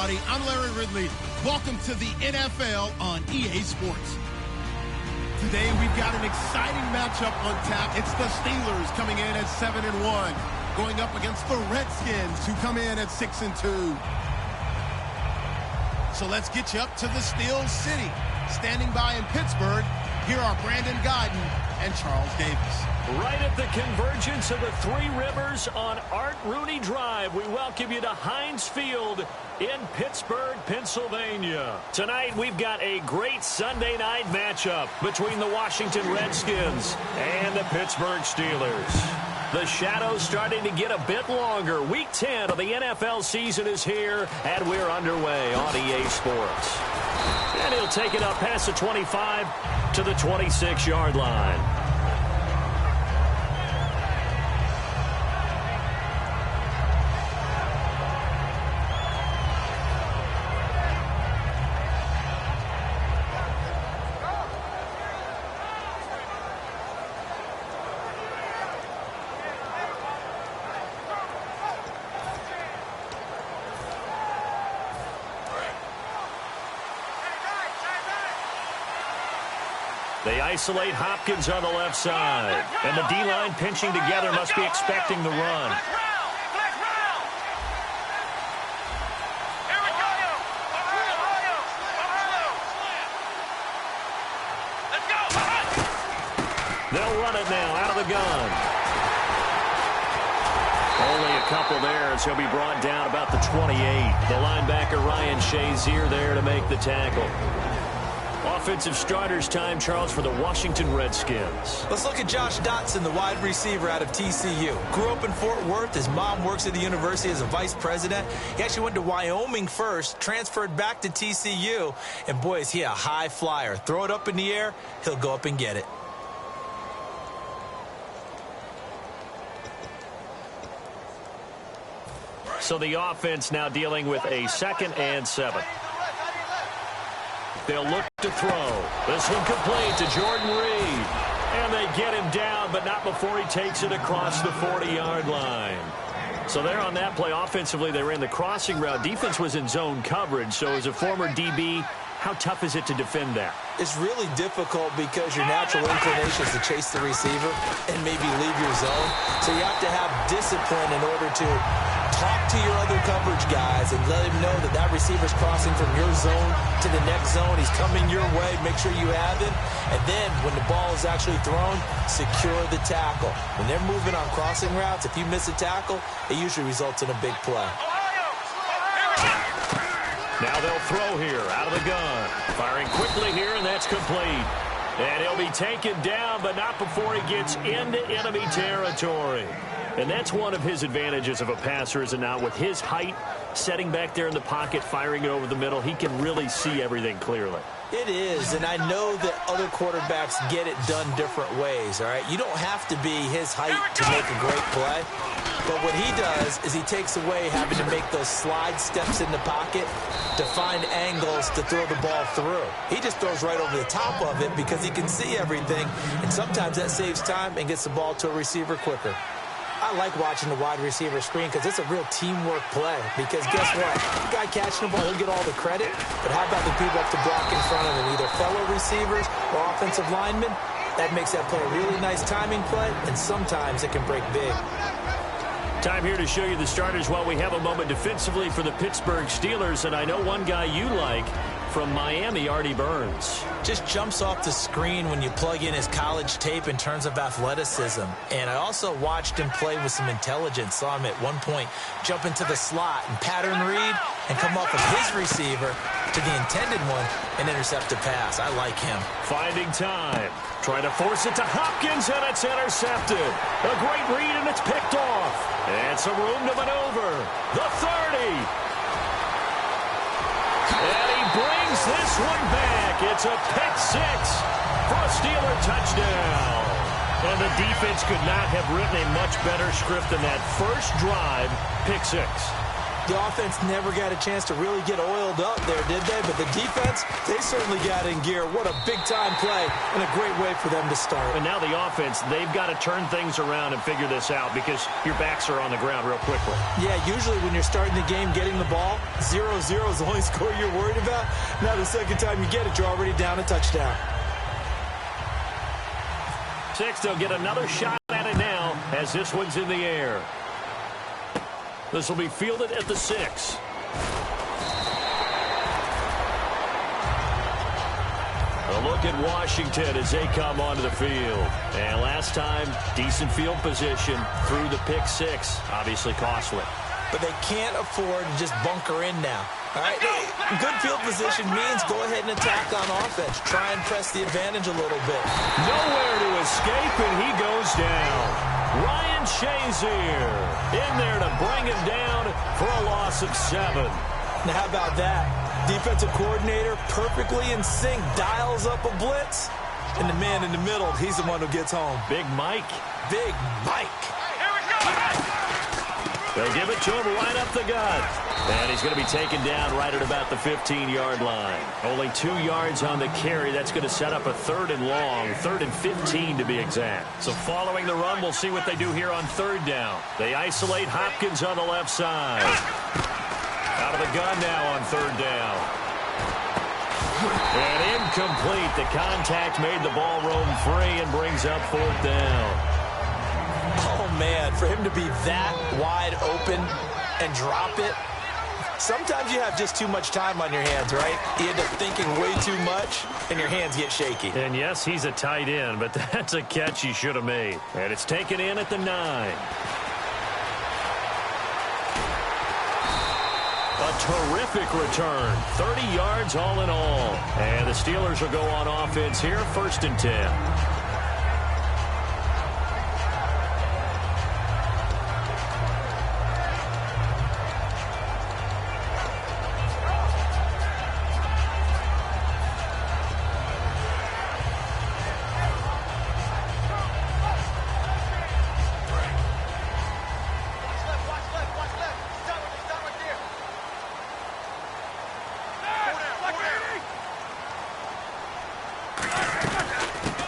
everybody. I'm Larry Ridley. Welcome to the NFL on EA Sports. Today, we've got an exciting matchup on tap. It's the Steelers coming in at 7-1, going up against the Redskins, who come in at 6-2. So let's get you up to the Steel City. Standing by in Pittsburgh, here are Brandon Godden and Charles Davis. Right at the convergence of the Three Rivers on Art Rooney Drive, we welcome you to Heinz Field in Pittsburgh, Pennsylvania. Tonight, we've got a great Sunday night matchup between the Washington Redskins and the Pittsburgh Steelers. The shadow's starting to get a bit longer. Week 10 of the NFL season is here, and we're underway on EA Sports. And he'll take it up past the 25 to the 26-yard line. They isolate Hopkins on the left side. And the D-line pinching together must be expecting the run. They'll run it now out of the gun. Only a couple there as he'll be brought down about the 28. The linebacker Ryan Shazier there to make the tackle. Offensive starters time, Charles, for the Washington Redskins. Let's look at Josh Dotson, the wide receiver out of TCU. Grew up in Fort Worth. His mom works at the university as a vice president. He actually went to Wyoming first, transferred back to TCU, and boy, is he a high flyer. Throw it up in the air, he'll go up and get it. So the offense now dealing with a 2nd and 7. They'll look to throw. This one complete to Jordan Reed. And they get him down, but not before he takes it across the 40-yard line. So there on that play, offensively, they ran the crossing route. Defense was in zone coverage. So as a former DB, how tough is it to defend that? It's really difficult because your natural inclination is to chase the receiver and maybe leave your zone. So you have to have discipline in order to talk to your other coverage guys and let him know that that receiver's crossing from your zone to the next zone. He's coming your way. Make sure you have him. And then when the ball is actually thrown, secure the tackle. When they're moving on crossing routes, if you miss a tackle, it usually results in a big play. Now they'll throw here out of the gun. Firing quickly here, and that's complete. And he'll be taken down, but not before he gets into enemy territory. And that's one of his advantages of a passer, is it not? With his height, setting back there in the pocket, firing it over the middle, he can really see everything clearly. It is, and I know that other quarterbacks get it done different ways, all right? You don't have to be his height to make a great play. But what he does is he takes away having to make those slide steps in the pocket to find angles to throw the ball through. He just throws right over the top of it because he can see everything, and sometimes that saves time and gets the ball to a receiver quicker. I like watching the wide receiver screen because it's a real teamwork play. Because guess what? The guy catching the ball, he'll get all the credit. But how about the people up to block in front of him, either fellow receivers or offensive linemen? That makes that play a really nice timing play, and sometimes it can break big. Time here to show you the starters while we have a moment defensively for the Pittsburgh Steelers. And I know one guy you like from Miami, Artie Burns. Just jumps off the screen when you plug in his college tape in terms of athleticism. And I also watched him play with some intelligence. Saw him at one point jump into the slot and pattern read and come off of his receiver to the intended one and intercept a pass. I like him. Finding time. Trying to force it to Hopkins, and it's intercepted. A great read, and it's picked off. And some room to maneuver. The 30. And he brings this one back. It's a pick six for a Steeler touchdown. And the defense could not have written a much better script than that first drive, pick six. The offense never got a chance to really get oiled up there, did they? But the defense, they certainly got in gear. What a big-time play and a great way for them to start. And now the offense, they've got to turn things around and figure this out because your backs are on the ground real quickly. Yeah, usually when you're starting the game getting the ball, 0-0 is the only score you're worried about. Now the second time you get it, you're already down a touchdown. 6, they'll get another shot at it now as this one's in the air. This will be fielded at the 6. A look at Washington as they come onto the field. And last time, decent field position through the pick 6. Obviously costly. But they can't afford to just bunker in now. All right, good field position means go ahead and attack on offense. Try and press the advantage a little bit. Nowhere to escape, and he goes down. Ryan Shazier in there to bring him down for a loss of 7. Now, how about that? Defensive coordinator perfectly in sync, dials up a blitz, and the man in the middle, he's the one who gets home. Big Mike. Big Mike. Here we go. They'll give it to him right up the gut. And he's going to be taken down right at about the 15-yard line. Only 2 yards on the carry. That's going to set up a 3rd and long, 3rd and 15 to be exact. So following the run, we'll see what they do here on 3rd down. They isolate Hopkins on the left side. Out of the gun now on 3rd down. And incomplete. The contact made the ball roam free and brings up 4th down. Oh, man, for him to be that wide open and drop it. Sometimes you have just too much time on your hands, right? You end up thinking way too much, and your hands get shaky. And yes, he's a tight end, but that's a catch he should have made. And it's taken in at the 9. A terrific return. 30 yards all in all. And the Steelers will go on offense here, 1st and 10.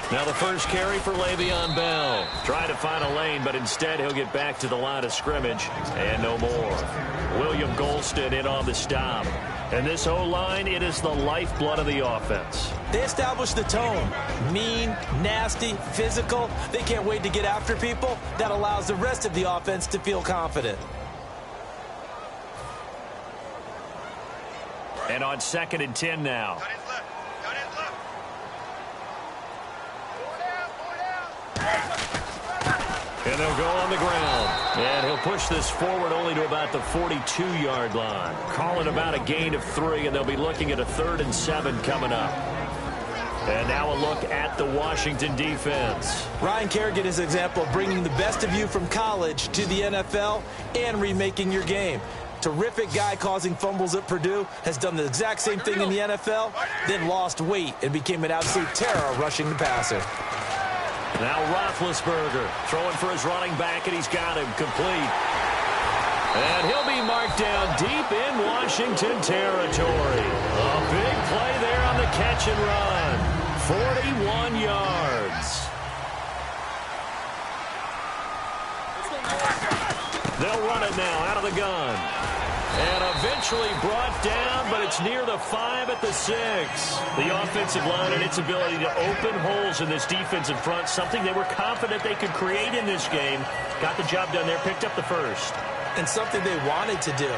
Now the first carry for Le'Veon Bell. Trying to find a lane, but instead he'll get back to the line of scrimmage and no more. William Golston in on the stop. And this O-line, it is the lifeblood of the offense. They establish the tone. Mean, nasty, physical. They can't wait to get after people. That allows the rest of the offense to feel confident. And on 2nd and 10 now. And they'll go on the ground. And he'll push this forward only to about the 42-yard line. Calling about a gain of 3, and they'll be looking at a 3rd and 7 coming up. And now a look at the Washington defense. Ryan Kerrigan is an example of bringing the best of you from college to the NFL and remaking your game. Terrific guy causing fumbles at Purdue, has done the exact same thing in the NFL, then lost weight and became an absolute terror rushing the passer. Now Roethlisberger throwing for his running back, and he's got him complete. And he'll be marked down deep in Washington territory. A big play there on the catch and run. 41 yards. They'll run it now out of the gun. And eventually brought down, but it's near the 5 at the 6. The offensive line and its ability to open holes in this defensive front, something they were confident they could create in this game. Got the job done there, picked up the 1st. And something they wanted to do.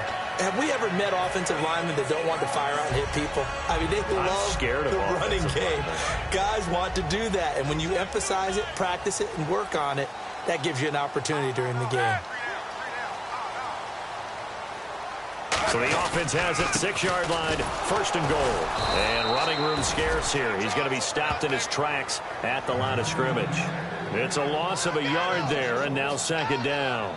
Have we ever met offensive linemen that don't want to fire out and hit people? I mean, they love the running game. Guys want to do that, and when you emphasize it, practice it, and work on it, that gives you an opportunity during the game. So the offense has it, 6-yard line, 1st and goal. And running room scarce here. He's going to be stopped in his tracks at the line of scrimmage. It's a loss of a yard there, and now 2nd down.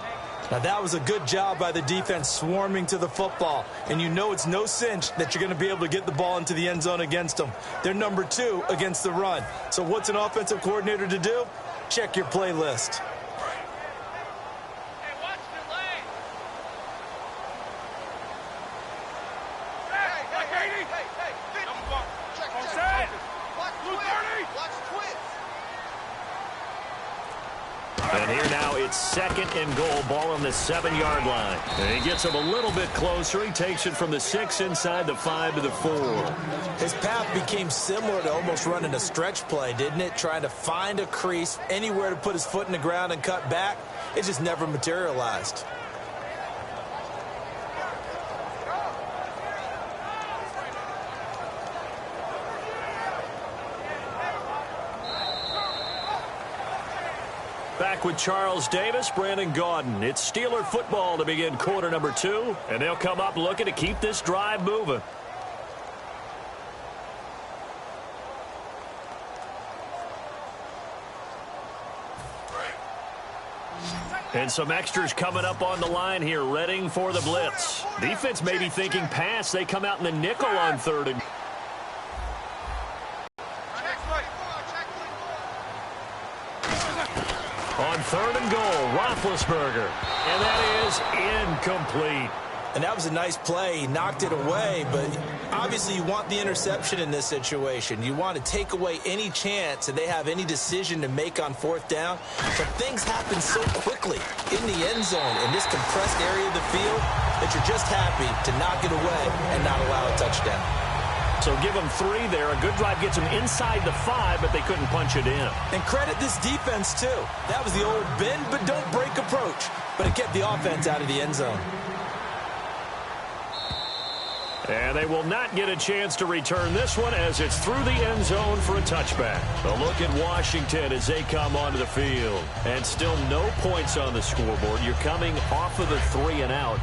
Now that was a good job by the defense swarming to the football. And you know it's no cinch that you're going to be able to get the ball into the end zone against them. They're number 2 against the run. So what's an offensive coordinator to do? Check your playlist. now it's 2nd and goal, ball on the 7-yard line. And he gets him a little bit closer. He takes it from the 6 inside the 5 to the 4. His path became similar to almost running a stretch play, didn't it? Trying to find a crease, anywhere to put his foot in the ground and cut back. It just never materialized. Back with Charles Davis, Brandon Gaudin. It's Steeler football to begin quarter number 2, and they'll come up looking to keep this drive moving. And some extras coming up on the line here, readying for the blitz. Defense may be thinking pass. They come out in the nickel on 3rd and... On 3rd and goal, Roethlisberger. And that is incomplete. And that was a nice play. He knocked it away, but obviously you want the interception in this situation. You want to take away any chance that they have any decision to make on 4th down. But things happen so quickly in the end zone in this compressed area of the field that you're just happy to knock it away and not allow a touchdown. So give them 3 there. A good drive gets them inside the 5, but they couldn't punch it in. And credit this defense, too. That was the old bend but don't break approach. But it kept the offense out of the end zone. And they will not get a chance to return this one as it's through the end zone for a touchback. A look at Washington as they come onto the field. And still no points on the scoreboard. You're coming off of the 3 and out.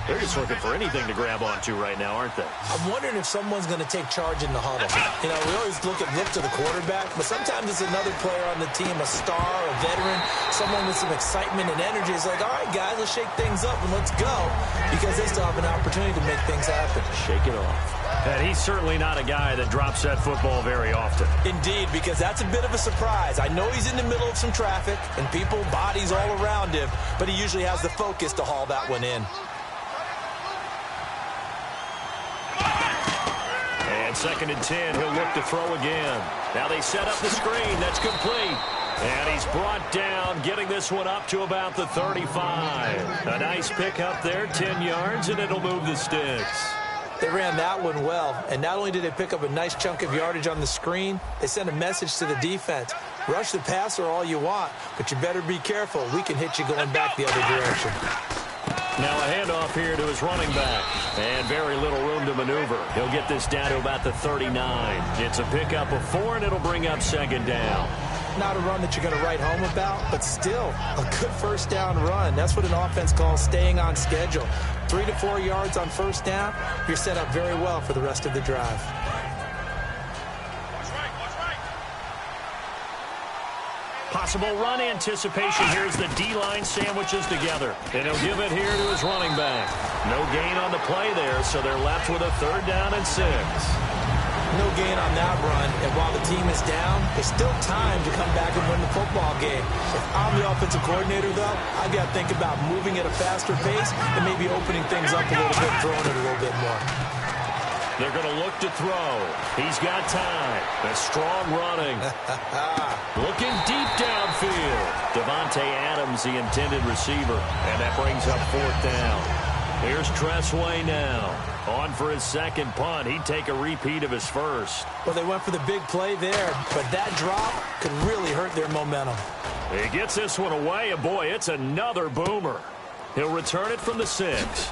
They're just looking for anything to grab onto right now, aren't they? I'm wondering if someone's going to take charge in the huddle. You know, we always look to the quarterback, but sometimes it's another player on the team, a star, a veteran, someone with some excitement and energy. It's like, all right, guys, let's shake things up and let's go, because they still have an opportunity to make things happen. Shake it off. And he's certainly not a guy that drops that football very often. Indeed, because that's a bit of a surprise. I know he's in the middle of some traffic and people, bodies all around him, but he usually has the focus to haul that one in. And 2nd and 10, he'll look to throw again. Now they set up the screen. That's complete. And he's brought down, getting this one up to about the 35. A nice pick up there, 10 yards, and it'll move the sticks. They ran that one well, and not only did they pick up a nice chunk of yardage on the screen, they sent a message to the defense. Rush the passer all you want, but you better be careful. We can hit you going back the other direction. Now a handoff here to his running back. And very little room to maneuver. He'll get this down to about the 39. It's a pickup of 4, and it'll bring up 2nd down. Not a run that you're going to write home about, but still a good 1st down run. That's what an offense calls staying on schedule. 3 to 4 yards on 1st down, you're set up very well for the rest of the drive. Possible run anticipation. Here's the D-line sandwiches together. And he'll give it here to his running back. No gain on the play there, so they're left with a 3rd down and 6. No gain on that run, and while the team is down, there's still time to come back and win the football game. If I'm the offensive coordinator, though, I've got to think about moving at a faster pace and maybe opening things up a little bit, throwing it a little bit more. They're going to look to throw. He's got time. A strong running. Looking deep downfield. Devontae Adams, the intended receiver. And that brings up 4th down. Here's Tressway now. On for his 2nd punt. He'd take a repeat of his 1st. Well, they went for the big play there, but that drop could really hurt their momentum. He gets this one away, and boy, it's another boomer. He'll return it from the 6.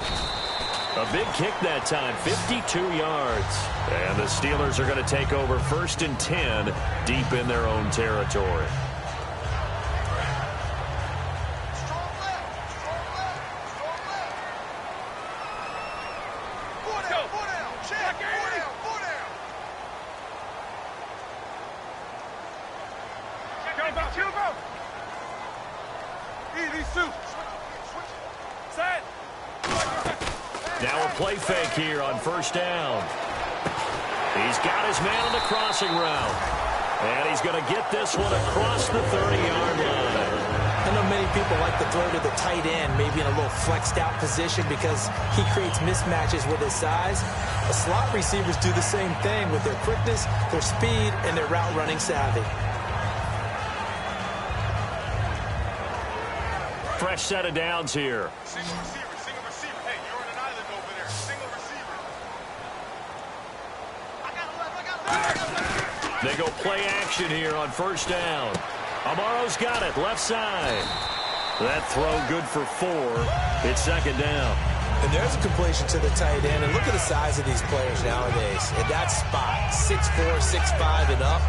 A big kick that time, 52 yards. And the Steelers are going to take over 1st and 10 deep in their own territory. Now a play fake here on 1st down. He's got his man on the crossing route. And he's going to get this one across the 30-yard line. I know many people like to throw to the tight end, maybe in a little flexed out position because he creates mismatches with his size. The slot receivers do the same thing with their quickness, their speed, and their route running savvy. Fresh set of downs here. Single receiver. Hey, you're on an island over there. Single receiver. They go play action here on first down. Amaro's got it, left side. That throw good for 4. It's second down. And there's a completion to the tight end. And look at the size of these players nowadays. In that spot, 6'4", 6'5", and up.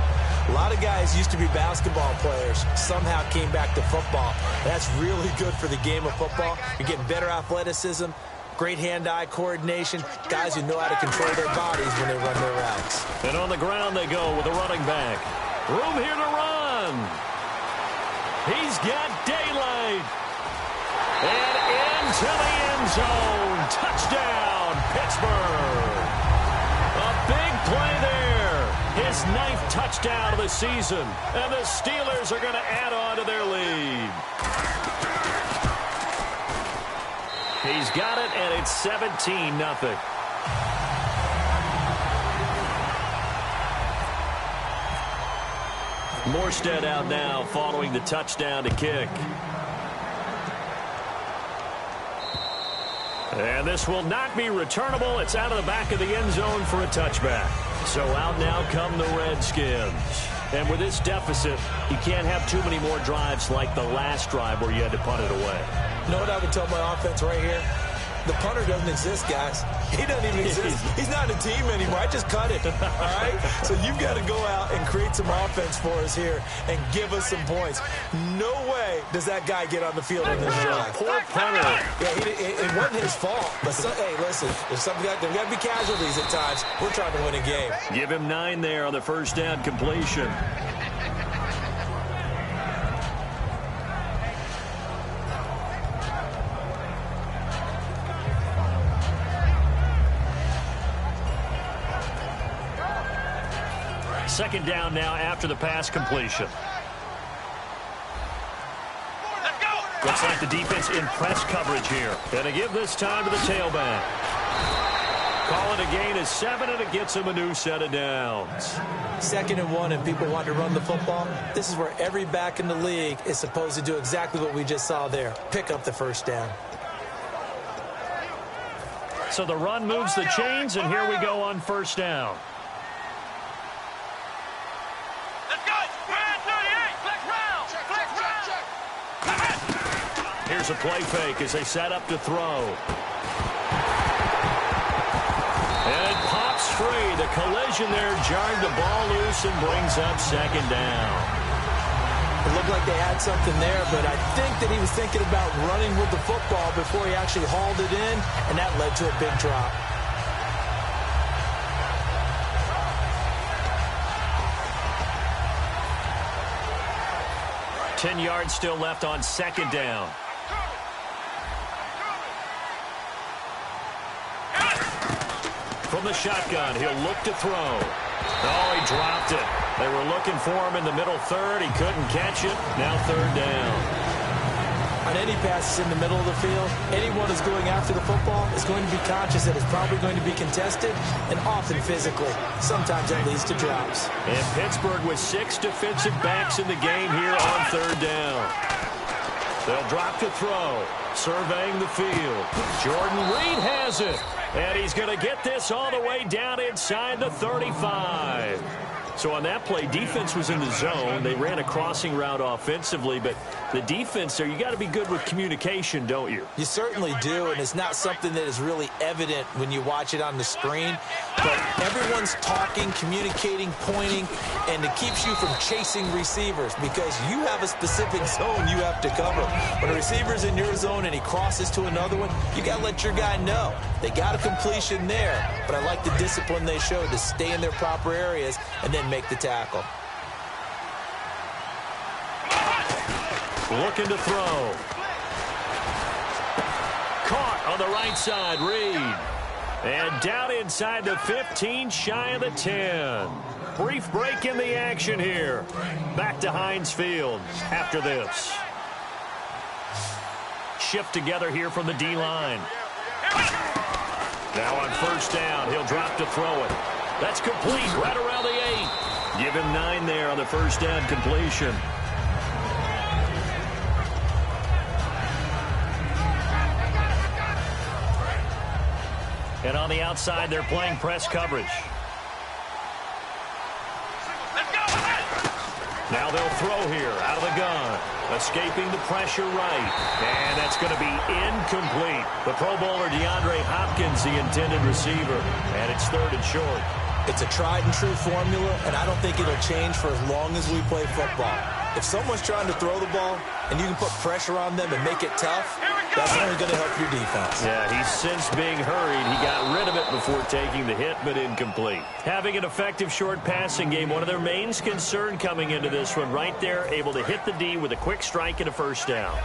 A lot of guys used to be basketball players, somehow came back to football. That's really good for the game of football. You're getting better athleticism, great hand-eye coordination, guys who know how to control their bodies when they run their routes. And on the ground they go with a running back. Room here to run. He's got daylight. And into the end zone. Touchdown, Pittsburgh. A big play there. His 9th touchdown of the season. And the Steelers are going to add on to their lead. He's got it, and it's 17-0. Morstead out now following the touchdown to kick. And this will not be returnable. It's out of the back of the end zone for a touchback. So out now come the Redskins. And with this deficit, you can't have too many more drives like the last drive where you had to punt it away. You know what I would tell my offense right here? The punter doesn't exist, guys. He doesn't even exist. He's not a team anymore. I just cut it, all right? So you've got to go out and create some offense for us here and give us some points. No way does that guy get on the field in this drive. Poor punter. Yeah, it wasn't his fault. But, hey, listen, there's got to be casualties at times. We're trying to win a game. Give him 9 there on the first down completion. Second down now after the pass completion. Looks like the defense in press coverage here. Gonna give this time to the tailback. Call it a gain of 7, and it gets him a new set of downs. 2nd and 1, and people want to run the football. This is where every back in the league is supposed to do exactly what we just saw there. Pick up the first down. So the run moves the chains, and here we go on first down. Here's a play fake as they set up to throw. And it pops free. The collision there jarred the ball loose and brings up second down. It looked like they had something there, but I think that he was thinking about running with the football before he actually hauled it in, and that led to a big drop. Ten yards still left on second down. From the shotgun, he'll look to throw. Oh, he dropped it. They were looking for him in the middle third. He couldn't catch it. Now third down. On any passes in the middle of the field, anyone who's going after the football is going to be conscious that it's probably going to be contested and often physically. Sometimes that leads to drops. And Pittsburgh with 6 defensive backs in the game here on third down. They'll drop to throw. Surveying the field. Jordan Reed has it. And he's going to get this all the way down inside the 35. So on that play, defense was in the zone. They ran a crossing route offensively, but the defense there, you got to be good with communication, don't you? You certainly do, and it's not something that is really evident when you watch it on the screen. But everyone's talking, communicating, pointing, and it keeps you from chasing receivers because you have a specific zone you have to cover. When a receiver's in your zone and he crosses to another one, you got to let your guy know. They got a completion there, but I like the discipline they showed to stay in their proper areas and then make the tackle. Looking to throw. Caught on the right side, Reed. And down inside the 15, shy of the 10. Brief break in the action here. Back to Heinz Field after this. Shift together here from the D-line. Now on first down, he'll drop to throw it. That's complete right around the 8. Give him 9 there on the first down completion. And on the outside, they're playing press coverage. Now they'll throw here out of the gun. Escaping the pressure right. And that's going to be incomplete. The Pro Bowler DeAndre Hopkins, the intended receiver. And it's 3rd and short. It's a tried-and-true formula, and I don't think it'll change for as long as we play football. If someone's trying to throw the ball and you can put pressure on them and make it tough, that's only going to help your defense. Yeah, he's since being hurried. He got rid of it before taking the hit, but incomplete. Having an effective short passing game, one of their main concern coming into this one, right there, able to hit the D with a quick strike and a first down.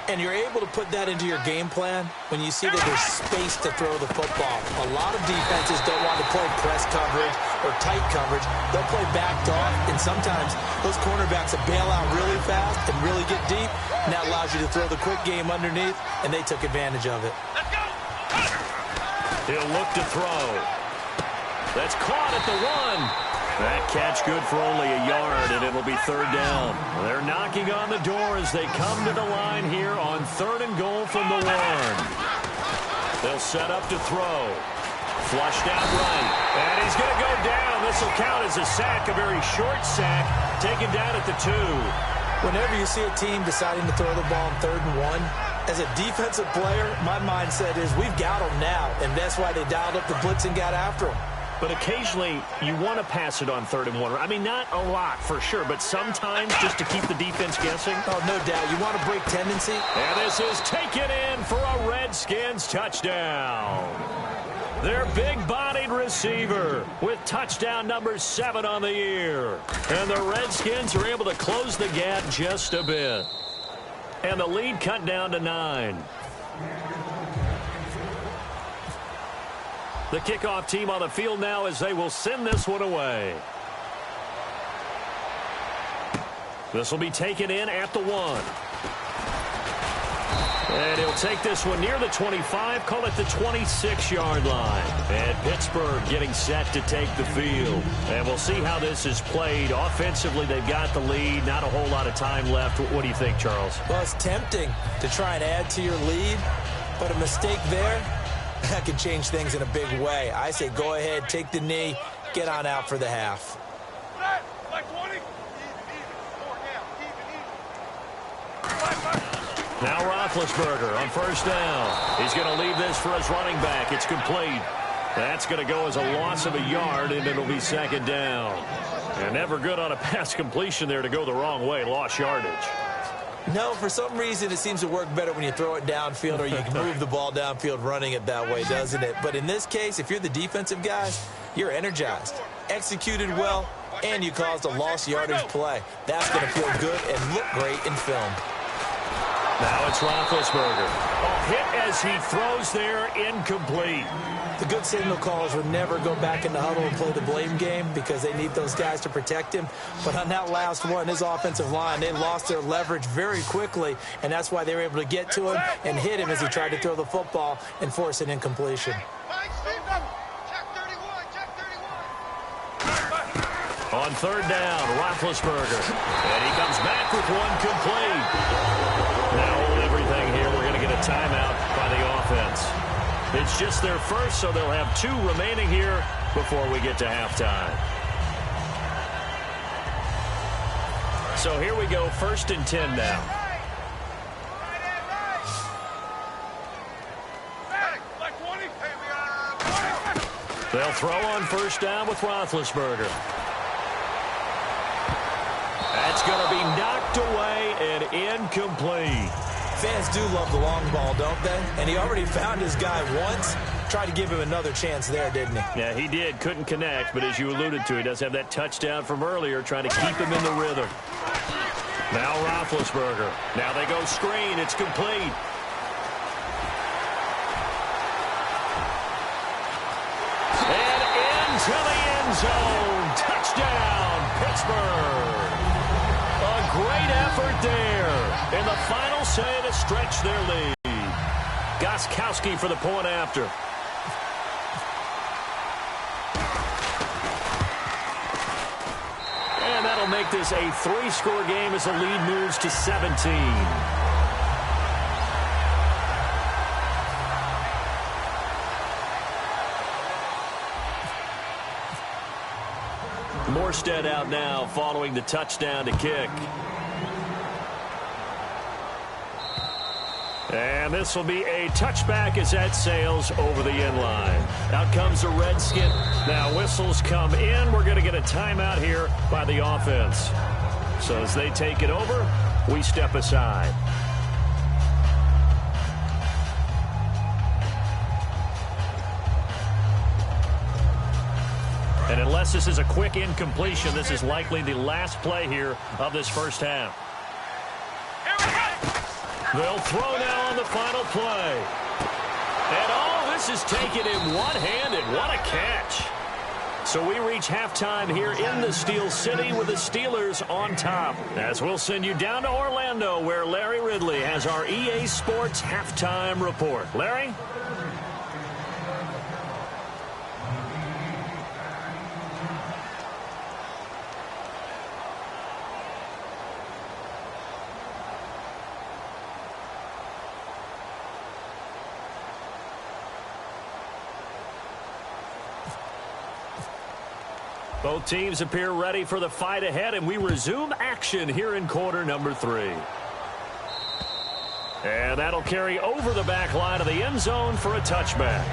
And you're able to put that into your game plan when you see that there's space to throw the football. A lot of defenses don't want to play press coverage or tight coverage. They'll play backed off, and sometimes those cornerbacks will bail out really fast and really get deep, and that allows you to throw the quick game underneath, and they took advantage of it. He'll look to throw. That's caught at the 1. That catch good for only a yard, and it'll be 3rd down. They're knocking on the door as they come to the line here on 3rd and goal from the 1. They'll set up to throw. Flushed out right. And he's going to go down. This will count as a sack, a very short sack, taken down at the 2. Whenever you see a team deciding to throw the ball on 3rd and 1, as a defensive player, my mindset is we've got them now, and that's why they dialed up the blitz and got after them. But occasionally, you want to pass it on 3rd and 1. I mean, not a lot for sure, but sometimes just to keep the defense guessing. Oh, no doubt. You want to break tendency. And this is taken in for a Redskins touchdown. Their big-bodied receiver with touchdown number 7 on the year. And the Redskins are able to close the gap just a bit. And the lead cut down to 9. The kickoff team on the field now as they will send this one away. This will be taken in at the 1. And he'll take this one near the 25, call it the 26-yard line. And Pittsburgh getting set to take the field. And we'll see how this is played. Offensively, they've got the lead. Not a whole lot of time left. What do you think, Charles? Well, it's tempting to try and add to your lead, but a mistake there, that could change things in a big way. I say go ahead, take the knee, get on out for the half. Now Roethlisberger on 1st down. He's going to leave this for his running back. It's complete. That's going to go as a loss of a yard, and it'll be 2nd down. And never good on a pass completion there to go the wrong way. Lost yardage. No, for some reason it seems to work better when you throw it downfield or you can move the ball downfield running it that way, doesn't it? But in this case, if you're the defensive guys, you're energized, executed well, and you caused a lost yardage play. That's going to feel good and look great in film. Now it's Roethlisberger. A hit as he throws there, incomplete. The good signal callers would never go back in the huddle and play the blame game because they need those guys to protect him. But on that last one, his offensive line, they lost their leverage very quickly, and that's why they were able to get to him and hit him as he tried to throw the football and force an incompletion. On 3rd down, Roethlisberger. And he comes back with one complete. Now hold everything here. We're going to get a timeout by the offense. It's just their first, so they'll have 2 remaining here before we get to halftime. So here we go, 1st and 10 now. They'll throw on 1st down with Roethlisberger. That's going to be knocked away and incomplete. Fans do love the long ball, don't they? And he already found his guy once. Tried to give him another chance there, didn't he? Yeah, he did. Couldn't connect, but as you alluded to, he does have that touchdown from earlier, trying to keep him in the rhythm. Now Roethlisberger. Now they go screen. It's complete. And into the end zone. Touchdown, Pittsburgh. A great effort there. And the final say to stretch their lead. Gostkowski for the point after. And that'll make this a 3-score game as the lead moves to 17. Morstead out now following the touchdown to kick. And this will be a touchback as that sails over the end line. Out comes the Redskin. Now whistles come in. We're going to get a timeout here by the offense. So as they take it over, we step aside. And unless this is a quick incompletion, this is likely the last play here of this first half. They'll throw now on the final play. And all this is taken in one-handed. What a catch. So we reach halftime here in the Steel City with the Steelers on top. As we'll send you down to Orlando where Larry Ridley has our EA Sports halftime report. Larry? Both teams appear ready for the fight ahead, and we resume action here in quarter number 3. And that'll carry over the back line of the end zone for a touchback.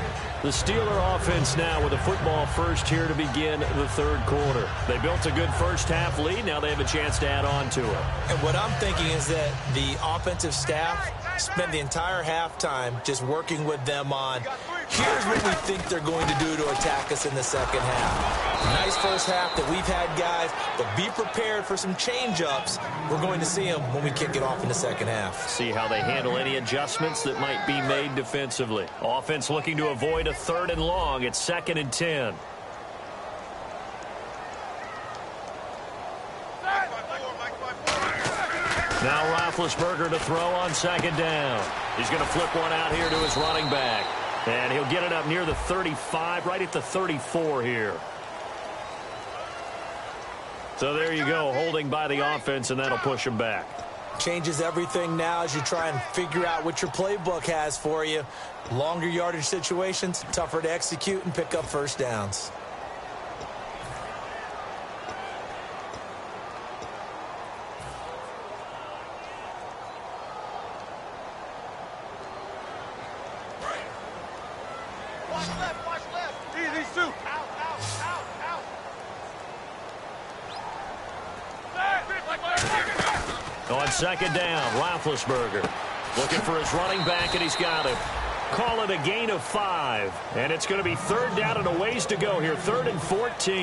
The Steeler offense now with a football first here to begin the third quarter. They built a good first half lead. Now they have a chance to add on to it. And what I'm thinking is that the offensive staff spent the entire halftime just working with them on, here's what we think they're going to do to attack us in the second half. Nice first half that we've had, guys, but be prepared for some change-ups. We're going to see them when we kick it off in the second half. See how they handle any adjustments that might be made defensively. Offense looking to avoid a 3rd and long. It's 2nd and 10. Now Roethlisberger to throw on 2nd down. He's going to flip one out here to his running back. And he'll get it up near the 35, right at the 34 here. So there you go, holding by the offense, and that'll push him back. Changes everything now as you try and figure out what your playbook has for you. Longer yardage situations, tougher to execute and pick up first downs. Watch left. Easy, Sue. Out. On 2nd down, Roethlisberger looking for his running back, and he's got him. Call it a gain of 5, and it's going to be 3rd down and a ways to go here, 3rd and 14.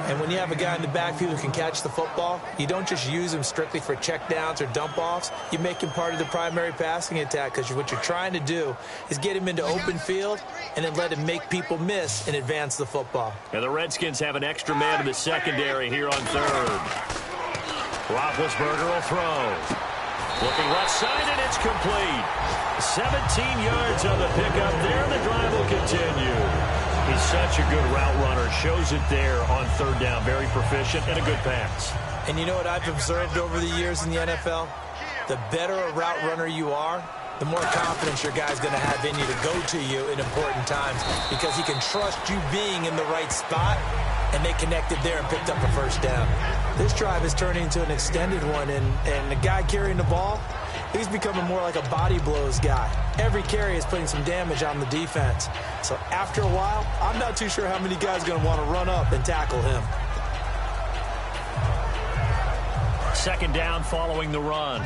And when you have a guy in the backfield who can catch the football, you don't just use him strictly for checkdowns or dump-offs. You make him part of the primary passing attack because what you're trying to do is get him into open field and then let him make people miss and advance the football. And the Redskins have an extra man in the secondary here on 3rd. Roethlisberger will throw. Looking left side, and it's complete. 17 yards on the pickup there. The drive will continue. He's such a good route runner. Shows it there on 3rd down. Very proficient and a good pass. And you know what I've observed over the years in the NFL? The better a route runner you are, the more confidence your guy's going to have in you to go to you in important times because he can trust you being in the right spot, and they connected there and picked up a first down. This drive is turning into an extended one, and the guy carrying the ball, he's becoming more like a body blows guy. Every carry is putting some damage on the defense. So after a while, I'm not too sure how many guys are going to want to run up and tackle him. 2nd down following the run.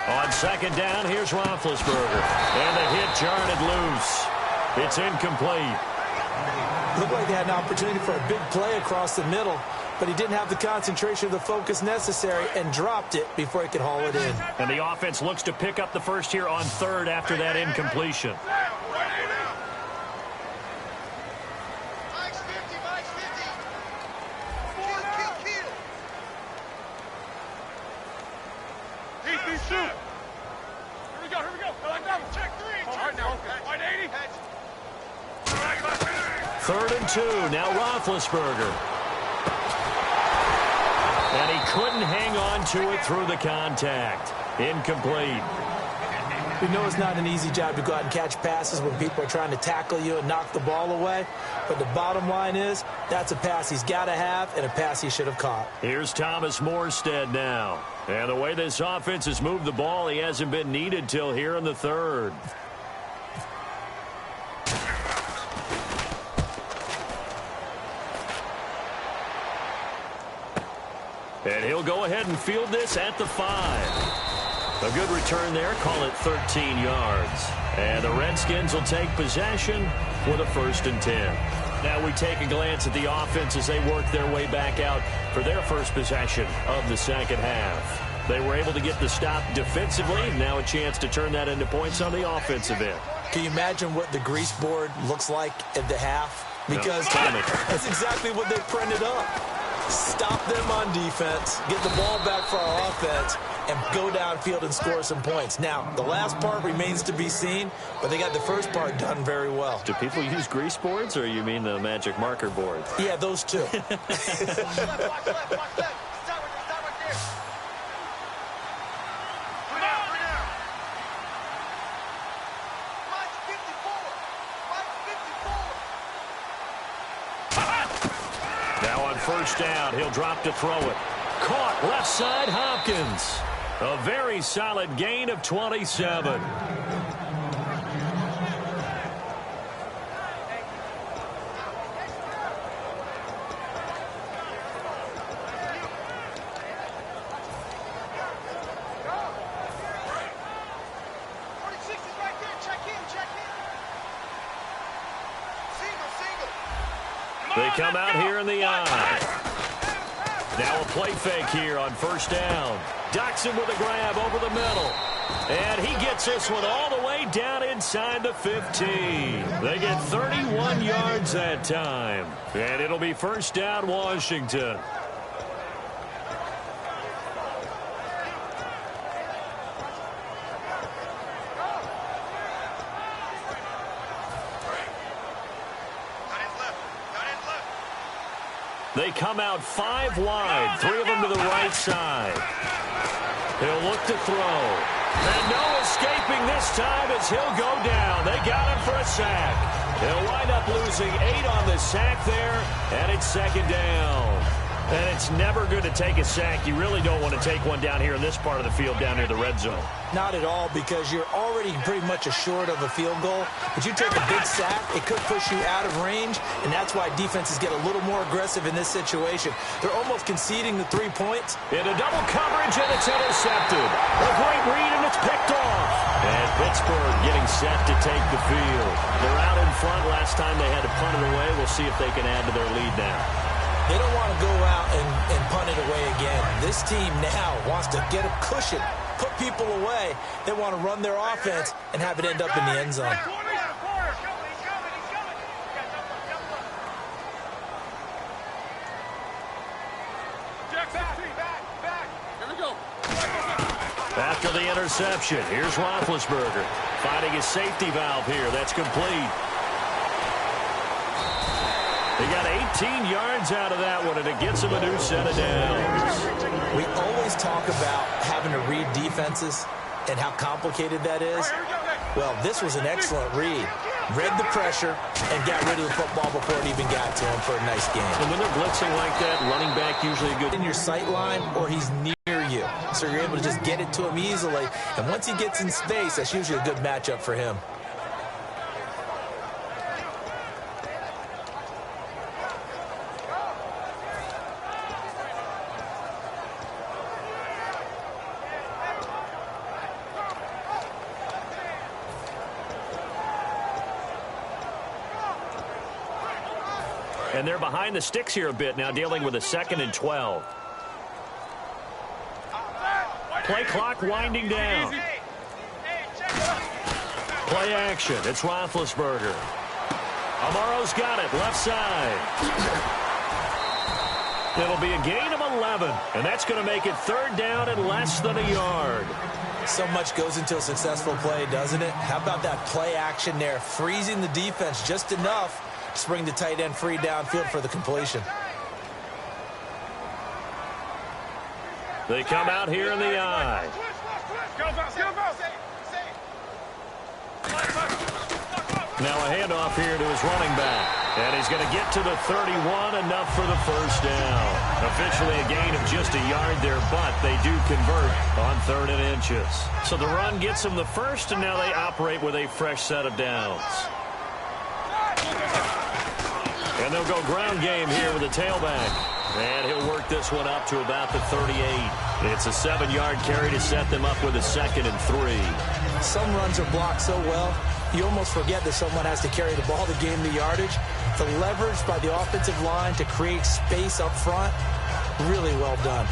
On 2nd down, here's Roethlisberger. And the hit jarred it loose. It's incomplete. Looked like they had an opportunity for a big play across the middle, but he didn't have the concentration or the focus necessary and dropped it before he could haul it in. And the offense looks to pick up the first here on 3rd after that incompletion. Third and 2. Now Roethlisberger. And he couldn't hang on to it through the contact. Incomplete. We know it's not an easy job to go out and catch passes when people are trying to tackle you and knock the ball away. But the bottom line is, that's a pass he's got to have and a pass he should have caught. Here's Thomas Morstead now. And the way this offense has moved the ball, he hasn't been needed till here in the third. And he'll go ahead and field this at the 5. A good return there. Call it 13 yards. And the Redskins will take possession with a 1st and 10. Now we take a glance at the offense as they work their way back out for their first possession of the second half. They were able to get the stop defensively. Now a chance to turn that into points on the offensive end. Can you imagine what the grease board looks like at the half? Because that's exactly what they printed up. Stop them on defense, get the ball back for our offense, and go downfield and score some points. Now, the last part remains to be seen, but they got the first part done very well. Do people use grease boards, or you mean the magic marker boards? Yeah, those two. First down, he'll drop to throw it. Caught left side, Hopkins. A very solid gain of 27. They come out here in the eye. Now a play fake here on first down. Doxson with a grab over the middle. And he gets this one all the way down inside the 15. They get 31 yards that time. And it'll be first down, Washington. They come out 5 wide, 3 of them to the right side. He'll look to throw. And no escaping this time as he'll go down. They got him for a sack. He'll wind up losing 8 on the sack there, and it's second down. And it's never good to take a sack. You really don't want to take one down here in this part of the field down near the red zone. Not at all, because you're already pretty much assured of a field goal. But you take a big sack, it could push you out of range, and that's why defenses get a little more aggressive in this situation. They're almost conceding the 3 points. Into double coverage, and it's intercepted. A great read, and it's picked off. And Pittsburgh getting set to take the field. They're out in front. Last time they had to punt it away. We'll see if they can add to their lead now. They don't want to go out and punt it away again. This team now wants to get a cushion, put people away. They want to run their offense and have it end up in the end zone. After the interception, here's Roethlisberger finding his safety valve here. That's complete. He got 18 yards out of that one, and it gets him a new set of downs. We always talk about having to read defenses and how complicated that is. Well, this was an excellent read. Read the pressure and got rid of the football before it even got to him for a nice game. And when they're blitzing like that, running back usually a good... In your sight line or he's near you, so you're able to just get it to him easily. And once he gets in space, that's usually a good matchup for him. And they're behind the sticks here a bit now, dealing with a 2nd and 12. Play clock winding down. Play action. It's Roethlisberger. Amaro's got it, left side. It'll be a gain of 11, and that's going to make it 3rd down and less than a yard. So much goes into a successful play, doesn't it? How about that play action there, freezing the defense just enough to bring the tight end free downfield for the completion. They come out here in the I. Now a handoff here to his running back. And he's going to get to the 31, enough for the first down. Officially a gain of just a yard there, but they do convert on 3rd and inches. So the run gets them the first, and now they operate with a fresh set of downs. And they'll go ground game here with a tailback. And he'll work this one up to about the 38. It's a 7-yard carry to set them up with a 2nd and 3. Some runs are blocked so well, you almost forget that someone has to carry the ball to gain the yardage. The leverage by the offensive line to create space up front, really well done.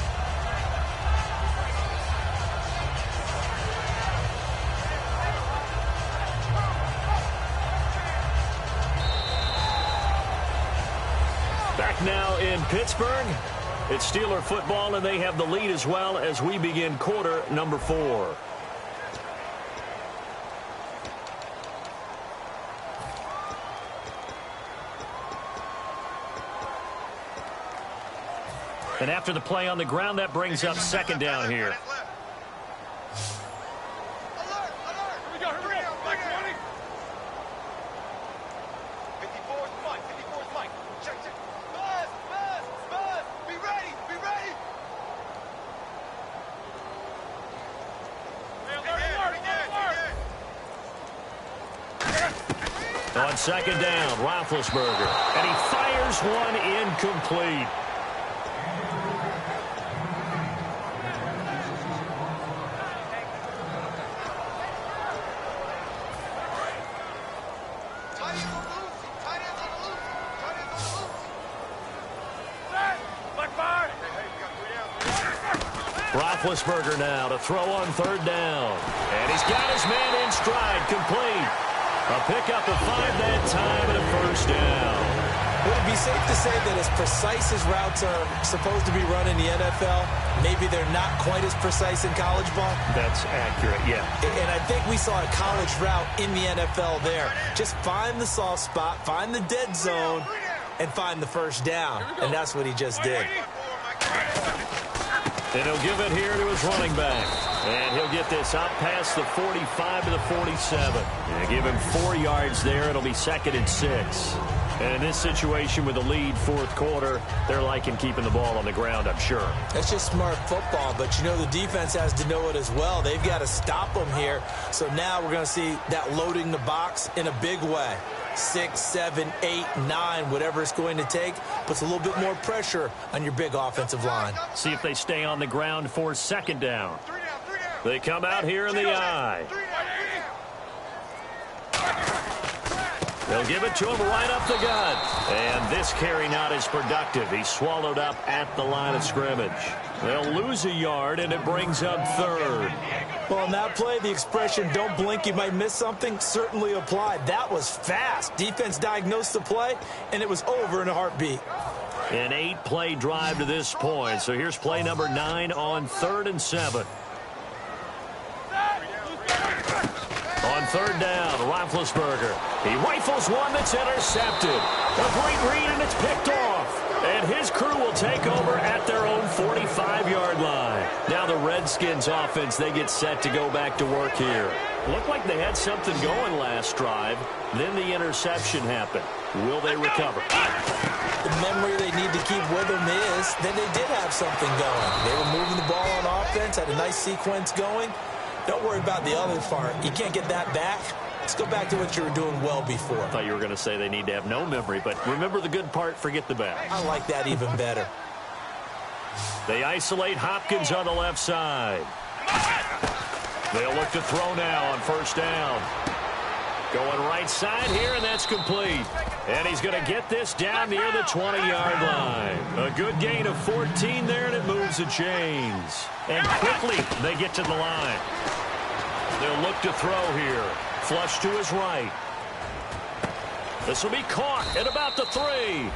Back now in Pittsburgh. It's Steeler football, and they have the lead as well as we begin quarter number 4. And after the play on the ground, that brings up 2nd down here. On 2nd down, Roethlisberger. And he fires one incomplete. Roethlisberger now to throw on 3rd down. And he's got his man in stride, complete. A pickup of 5 that time and a first down. Would it be safe to say that as precise as routes are supposed to be run in the NFL, maybe they're not quite as precise in college ball? That's accurate, yeah. And I think we saw a college route in the NFL there. Just find the soft spot, find the dead zone, and find the first down. And that's what he just did. And he'll give it here to his running back. And he'll get this out past the 45 to the 47. And give him 4 yards there. It'll be 2nd and 6. And in this situation with the lead 4th quarter, they're liking keeping the ball on the ground, I'm sure. That's just smart football, but you know the defense has to know it as well. They've got to stop them here. So now we're going to see that loading the box in a big way. 6, 7, 8, 9, whatever it's going to take, puts a little bit more pressure on your big offensive line. See if they stay on the ground for 2nd down. They come out here in the I. They'll give it to him right up the gut. And this carry not as productive. He's swallowed up at the line of scrimmage. They'll lose a yard, and it brings up 3rd. Well, on that play, the expression, don't blink, you might miss something, certainly applied. That was fast. Defense diagnosed the play, and it was over in a heartbeat. An 8-play drive to this point. So here's play number 9 on 3rd and 7. On 3rd down, Roethlisberger. He rifles one that's intercepted. A great read, and it's picked off. And his crew will take over at their own 45-yard line. Now the Redskins offense, they get set to go back to work here. Looked like they had something going last drive. Then the interception happened. Will they recover? The memory they need to keep with them is that they did have something going. They were moving the ball on offense, had a nice sequence going. Don't worry about the other part. You can't get that back. Let's go back to what you were doing well before. I thought you were going to say they need to have no memory, but remember the good part, forget the bad. I like that even better. They isolate Hopkins on the left side. They'll look to throw now on 1st down. Going right side here, and that's complete. And he's going to get this down near the 20-yard line. A good gain of 14 there, and it moves the chains. And quickly, they get to the line. They'll look to throw here. Flush to his right. This will be caught at about the 3.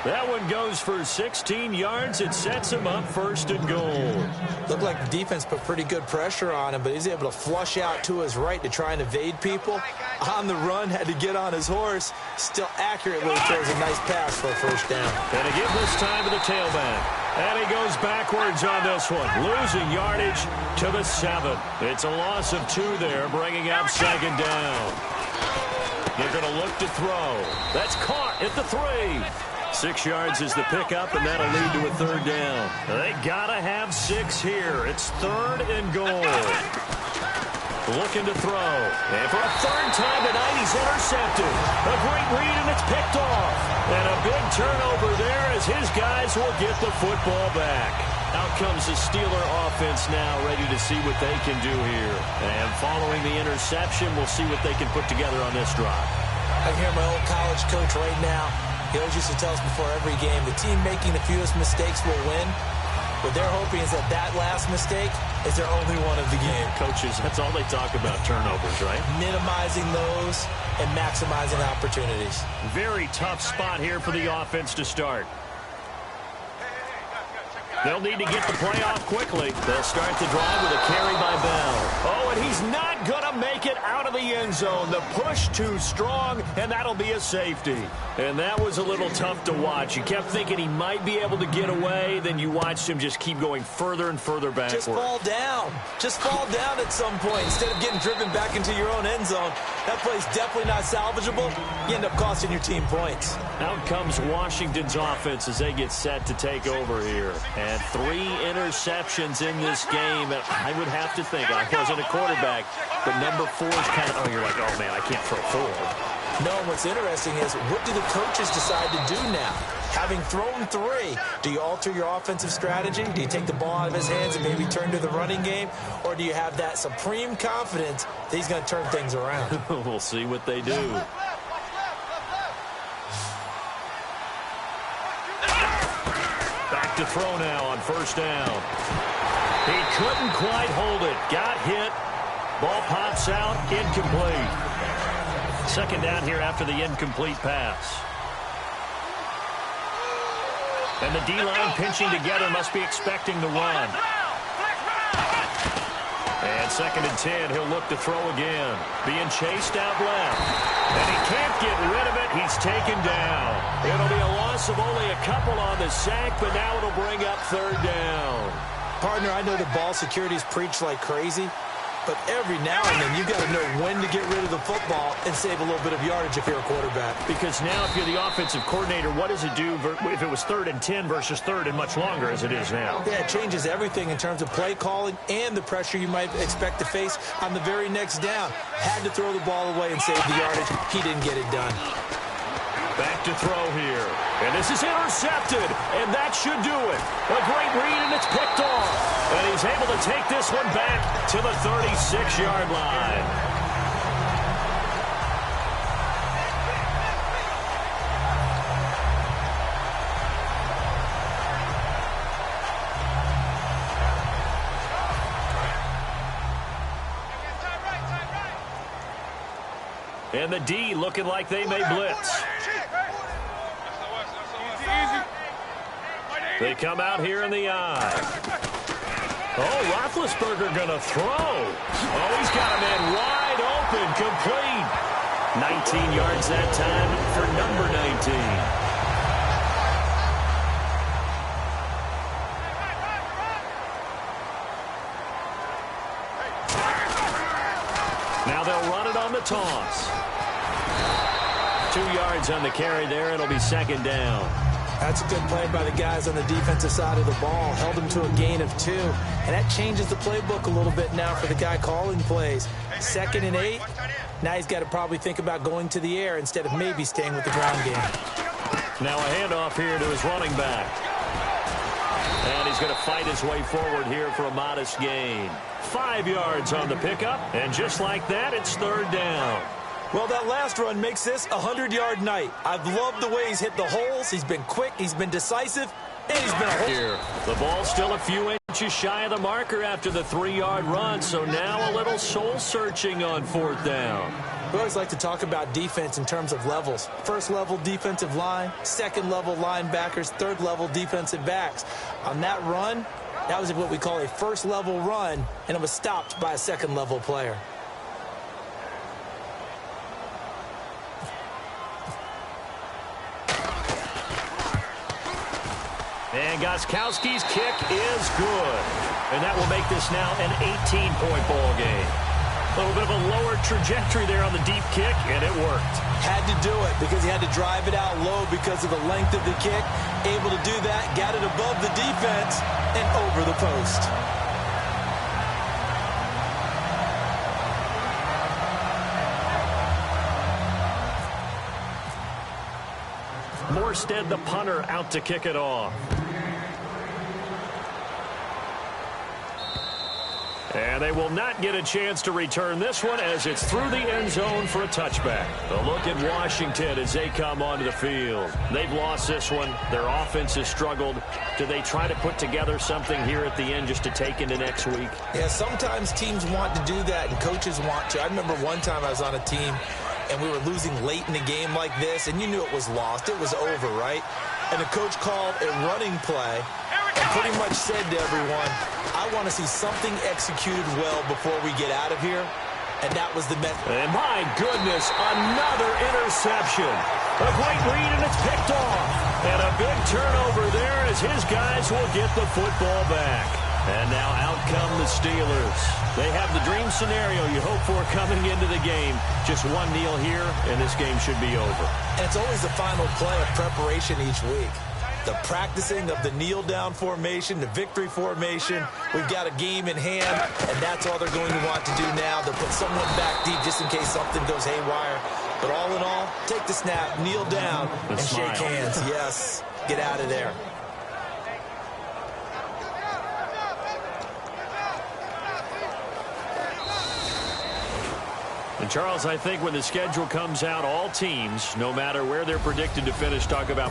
That one goes for 16 yards. It sets him up 1st and goal. Looked like the defense put pretty good pressure on him, but he's able to flush out to his right to try and evade people. On the run, had to get on his horse. Still accurately throws a nice pass for a 1st down. And to give this time to the tailback. And he goes backwards on this one, losing yardage to the 7. It's a loss of 2 there, bringing up second down. They're going to look to throw. That's caught at the 3. 6 yards is the pickup, and that'll lead to a third down. They got to have 6 here. It's 3rd and goal. Looking to throw. And for a 3rd time tonight, he's intercepted. A great read, and it's picked off. And a big turnover there as his guys will get the football back. Out comes the Steeler offense now, ready to see what they can do here. And following the interception, we'll see what they can put together on this drive. I hear my old college coach right now. He always used to tell us before every game, the team making the fewest mistakes will win. What they're hoping is that last mistake is their only one of the game. Coaches, that's all they talk about, turnovers, right? Minimizing those and maximizing opportunities. Very tough spot here for the offense to start. They'll need to get the play off quickly. They'll start the drive with a carry by Bell. Oh, and he's not going to make it out of the end zone. The push too strong, and that'll be a safety. And that was a little tough to watch. You kept thinking he might be able to get away, then you watched him just keep going further and further backward. Just fall down. Just fall down at some point instead of getting driven back into your own end zone. That play's definitely not salvageable. You end up costing your team points. Out comes Washington's offense as they get set to take over here. And 3 interceptions in this game. And I would have to think, I wasn't a quarterback, but number 4 is kind of, you're like, oh, man, I can't throw 4. No, what's interesting is what do the coaches decide to do now? Having thrown 3, do you alter your offensive strategy? Do you take the ball out of his hands and maybe turn to the running game? Or do you have that supreme confidence that he's going to turn things around? We'll see what they do. Back to throw now on first down. He couldn't quite hold it. Got hit. Ball pops out. Incomplete. Second down here after the incomplete pass. And the D-line pinching together, must be expecting the run. And 2nd and 10, he'll look to throw again. Being chased out left. And he can't get rid of it. He's taken down. It'll be a loss of only a couple on the sack, but now it'll bring up 3rd down. Partner, I know the ball security's preached like crazy, but every now and then you've got to know when to get rid of the football and save a little bit of yardage if you're a quarterback. Because now if you're the offensive coordinator, what does it do if it was 3rd and 10 versus 3rd and much longer as it is now? Yeah, it changes everything in terms of play calling and the pressure you might expect to face on the very next down. Had to throw the ball away and save the yardage. He didn't get it done. Back to throw here. And this is intercepted. And that should do it. A great read, and it's picked off. And he's able to take this one back to the 36-yard line. And the D looking like they may blitz. They come out here in the eye. Oh, Roethlisberger going to throw. Oh, he's got a man wide open, complete. 19 yards that time for number 19. Now they'll run it on the toss. 2 yards on the carry there. It'll be 2nd down. That's a good play by the guys on the defensive side of the ball. Held him to a gain of 2. And that changes the playbook a little bit now for the guy calling plays. 2nd and 8. Now he's got to probably think about going to the air instead of maybe staying with the ground game. Now a handoff here to his running back. And he's going to fight his way forward here for a modest gain. 5 yards on the pickup. And just like that, it's 3rd down. Well, that last run makes this a 100-yard night. I've loved the way he's hit the holes. He's been quick. He's been decisive. And he's been here. The ball's still a few inches shy of the marker after the 3-yard run. So now a little soul-searching on 4th down. We always like to talk about defense in terms of levels. 1st level defensive line, 2nd level linebackers, 3rd level defensive backs. On that run, that was what we call a 1st level run, and it was stopped by a 2nd level player. And Gostkowski's kick is good. And that will make this now an 18-point ball game. A little bit of a lower trajectory there on the deep kick, and it worked. Had to do it because he had to drive it out low because of the length of the kick. Able to do that, got it above the defense and over the post. Morstead, the punter, out to kick it off. And they will not get a chance to return this one as it's through the end zone for a touchback. A look at Washington as they come onto the field. They've lost this one. Their offense has struggled. Do they try to put together something here at the end just to take into next week? Yeah, sometimes teams want to do that and coaches want to. I remember one time I was on a team and we were losing late in a game like this, and you knew it was lost. It was over, right? And the coach called a running play and pretty much said to everyone, I want to see something executed well before we get out of here. And that was the method. And my goodness, another interception. A great read, and it's picked off. And a big turnover there as his guys will get the football back. And now out come the Steelers. They have the dream scenario you hope for coming into the game. Just one kneel here, and this game should be over. And it's always the final play of preparation each week. The practicing of the kneel-down formation, the victory formation. We've got a game in hand, and that's all they're going to want to do now. They'll put someone back deep just in case something goes haywire. But all in all, take the snap, kneel down, and shake hands. Yes, get out of there. And, Charles, I think when the schedule comes out, all teams, no matter where they're predicted to finish, talk about